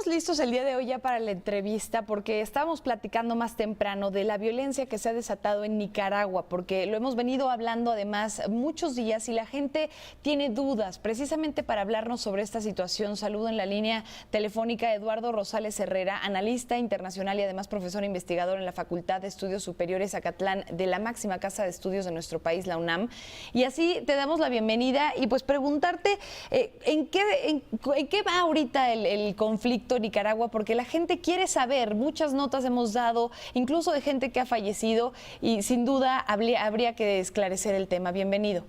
listos el día de hoy ya para la entrevista porque estábamos platicando más temprano de la violencia que se ha desatado en Nicaragua, porque lo hemos venido hablando además muchos días y la gente tiene dudas. Precisamente para hablarnos sobre esta situación, saludo en la línea telefónica a Eduardo Rosales Herrera, analista internacional y además profesor investigador en la Facultad de Estudios Superiores Acatlán de la máxima casa de estudios de nuestro país, la UNAM. Y así te damos la bienvenida y pues preguntarte ¿en qué va ahorita el conflicto en Nicaragua? Porque la gente quiere saber, muchas notas hemos dado, incluso de gente que ha fallecido, y sin duda habría que esclarecer el tema. Bienvenido.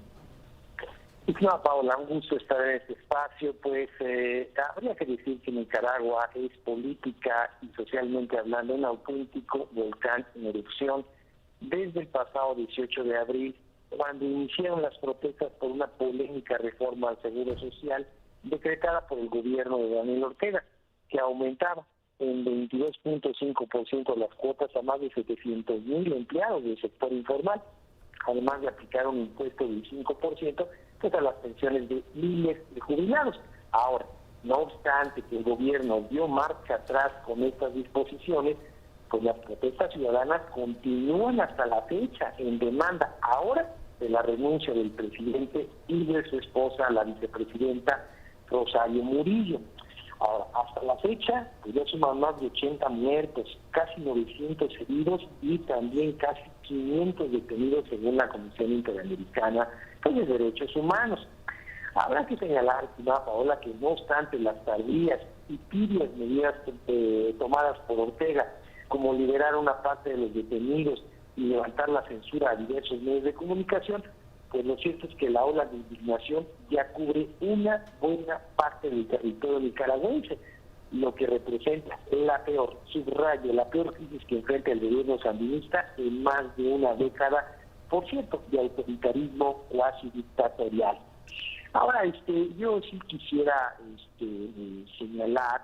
No, Paola, un gusto estar en este espacio. Pues habría que decir que Nicaragua es política y socialmente hablando un auténtico volcán en erupción desde el pasado 18 de abril, cuando iniciaron las protestas por una polémica reforma al Seguro Social decretada por el gobierno de Daniel Ortega, que aumentaba en 22.5% las cuotas a más de 700,000 empleados del sector informal, además de aplicar un impuesto del 5% pues a las pensiones de miles de jubilados. Ahora, no obstante que el gobierno dio marcha atrás con estas disposiciones, pues las protestas ciudadanas continúan hasta la fecha en demanda ahora de la renuncia del presidente y de su esposa, la vicepresidenta Rosario Murillo. Ahora, hasta la fecha, pues ya suman más de 80 muertos, casi 900 heridos y también casi 500 detenidos según la Comisión Interamericana de Derechos Humanos. Habrá que señalar, Paola, que no obstante las tardías y tibias medidas tomadas por Ortega, como liberar una parte de los detenidos y levantar la censura a diversos medios de comunicación, pues lo cierto es que la ola de indignación ya cubre una buena parte del territorio nicaragüense, lo que representa la peor, subrayo, la peor crisis que enfrenta el gobierno sandinista en más de una década, por cierto, de autoritarismo cuasi dictatorial. Ahora, yo sí quisiera señalar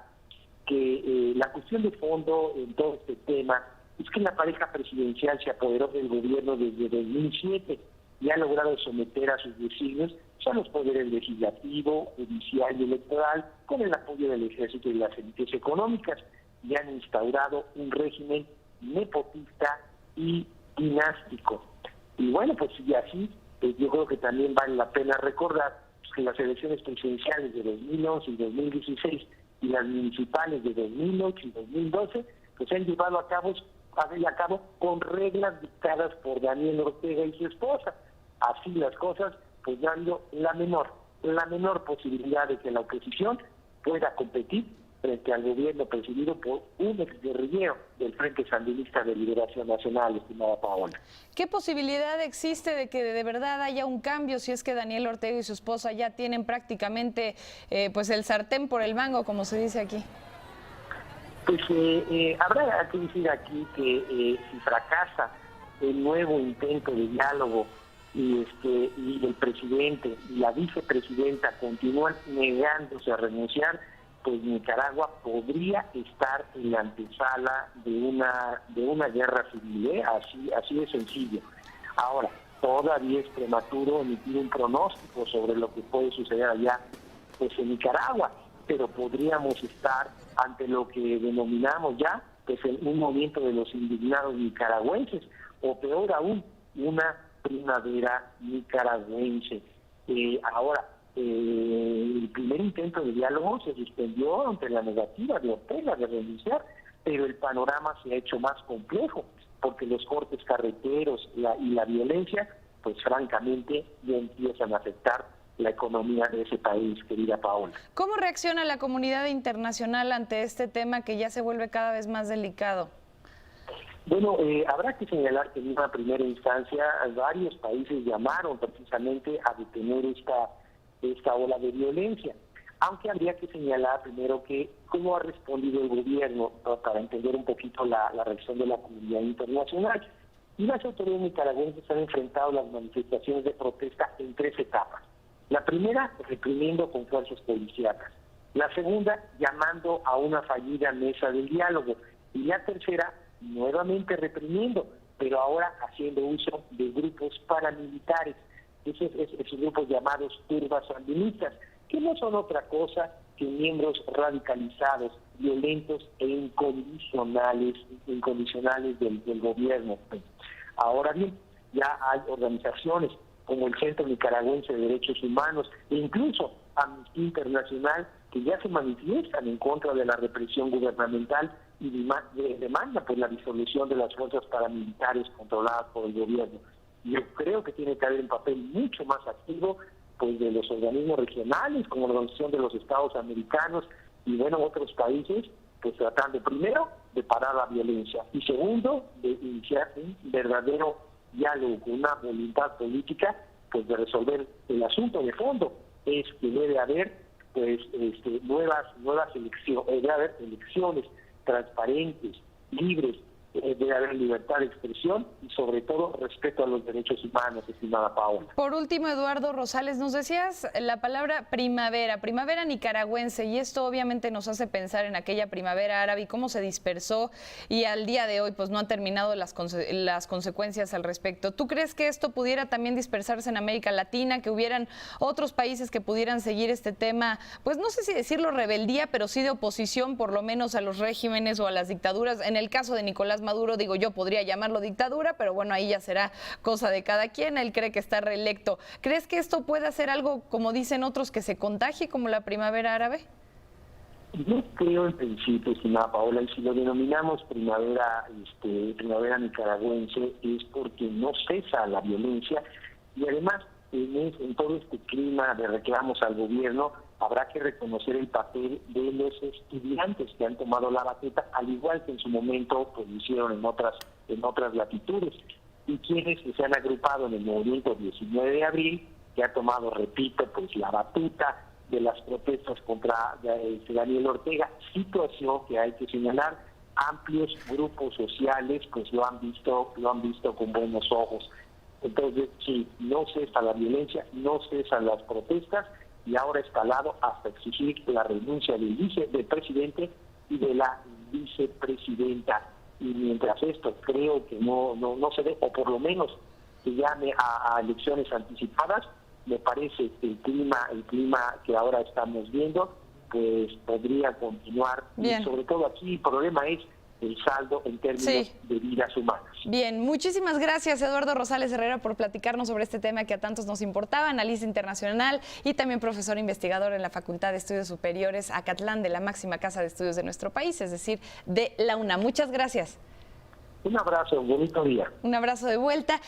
que la cuestión de fondo en todo este tema es que la pareja presidencial se apoderó del gobierno desde 2007 y ha logrado someter a sus designios a los poderes legislativo, judicial y electoral con el apoyo del ejército y las élites económicas, y han instaurado un régimen nepotista y dinástico. Y bueno, pues y así, yo creo que también vale la pena recordar que las elecciones presidenciales de 2011 y 2016 y las municipales de 2008 y 2012 pues se han llevado a cabo con reglas dictadas por Daniel Ortega y su esposa. Así las cosas, pues dando la menor posibilidad de que la oposición pueda competir frente al gobierno presidido por un exguerrillero del Frente Sandinista de Liberación Nacional, estimada Paola. ¿Qué posibilidad existe de que de verdad haya un cambio si es que Daniel Ortega y su esposa ya tienen prácticamente pues el sartén por el mango, como se dice aquí? Pues habrá que decir aquí que si fracasa el nuevo intento de diálogo y el presidente y la vicepresidenta continúan negándose a renunciar, pues Nicaragua podría estar en la antesala de una guerra civil, así de sencillo. Ahora, todavía es prematuro emitir un pronóstico sobre lo que puede suceder allá pues en Nicaragua, pero podríamos estar ante lo que denominamos ya pues un movimiento de los indignados nicaragüenses, o peor aún, una primavera nicaragüense. Ahora, el primer intento de diálogo se suspendió ante la negativa de Ortega de renunciar, pero el panorama se ha hecho más complejo, porque los cortes carreteros y la violencia, pues francamente ya empiezan a afectar la economía de ese país, querida Paola. ¿Cómo reacciona la comunidad internacional ante este tema que ya se vuelve cada vez más delicado? Bueno, habrá que señalar que en una primera instancia varios países llamaron precisamente a detener esta ola de violencia, aunque habría que señalar primero que cómo ha respondido el gobierno, para entender un poquito la reacción de la comunidad internacional. Y las autoridades nicaragüenses han enfrentado las manifestaciones de protesta en 3 etapas. La primera, reprimiendo con fuerzas policíacas. La segunda, llamando a una fallida mesa del diálogo. Y la tercera, nuevamente reprimiendo, pero ahora haciendo uso de grupos paramilitares, esos grupos llamados turbas sandinistas, que no son otra cosa que miembros radicalizados, violentos e incondicionales del gobierno. Ahora bien, ya hay organizaciones como el Centro Nicaragüense de Derechos Humanos e incluso Amnistía Internacional que ya se manifiestan en contra de la represión gubernamental y demanda por la disolución de las fuerzas paramilitares controladas por el gobierno. Yo creo que tiene que haber un papel mucho más activo pues de los organismos regionales, como la Organización de los Estados Americanos y otros países, pues tratando primero de parar la violencia y segundo de iniciar un verdadero diálogo con una voluntad política pues de resolver el asunto de fondo. Es que debe haber pues nuevas elecciones, debe haber elecciones transparentes, libres, debe haber libertad de expresión y sobre todo respeto a los derechos humanos, estimada Paola. Por último, Eduardo Rosales, nos decías la palabra primavera nicaragüense, y esto obviamente nos hace pensar en aquella primavera árabe y cómo se dispersó y al día de hoy pues no han terminado las consecuencias al respecto. ¿Tú crees que esto pudiera también dispersarse en América Latina, que hubieran otros países que pudieran seguir este tema, pues no sé si decirlo rebeldía, pero sí de oposición por lo menos a los regímenes o a las dictaduras? En el caso de Nicolás Maduro, digo, yo podría llamarlo dictadura, pero bueno, ahí ya será cosa de cada quien, él cree que está reelecto. ¿Crees que esto puede hacer algo, como dicen otros, que se contagie como la primavera árabe? Yo creo en principio, estimada Paola, y si lo denominamos primavera nicaragüense, es porque no cesa la violencia y además en todo este clima de reclamos al gobierno habrá que reconocer el papel de los estudiantes que han tomado la batuta, al igual que en su momento pues, lo hicieron en otras latitudes, y quienes se han agrupado en el movimiento 19 de abril, que ha tomado, repito, pues la batuta de las protestas contra Daniel Ortega, situación que hay que señalar, amplios grupos sociales pues lo han visto con buenos ojos. Entonces, sí, no cesa la violencia, no cesan las protestas, y ahora escalado hasta exigir la renuncia del presidente y de la vicepresidenta. Y mientras esto creo que no se dé, o por lo menos se llame a elecciones anticipadas, me parece que el clima que ahora estamos viendo, pues podría continuar. Bien. Y sobre todo aquí el problema es el saldo en términos de vidas humanas. Bien, muchísimas gracias Eduardo Rosales Herrera por platicarnos sobre este tema que a tantos nos importaba, analista internacional y también profesor investigador en la Facultad de Estudios Superiores Acatlán, de la máxima casa de estudios de nuestro país, es decir, de la UNAM. Muchas gracias. Un abrazo, un bonito día. Un abrazo de vuelta.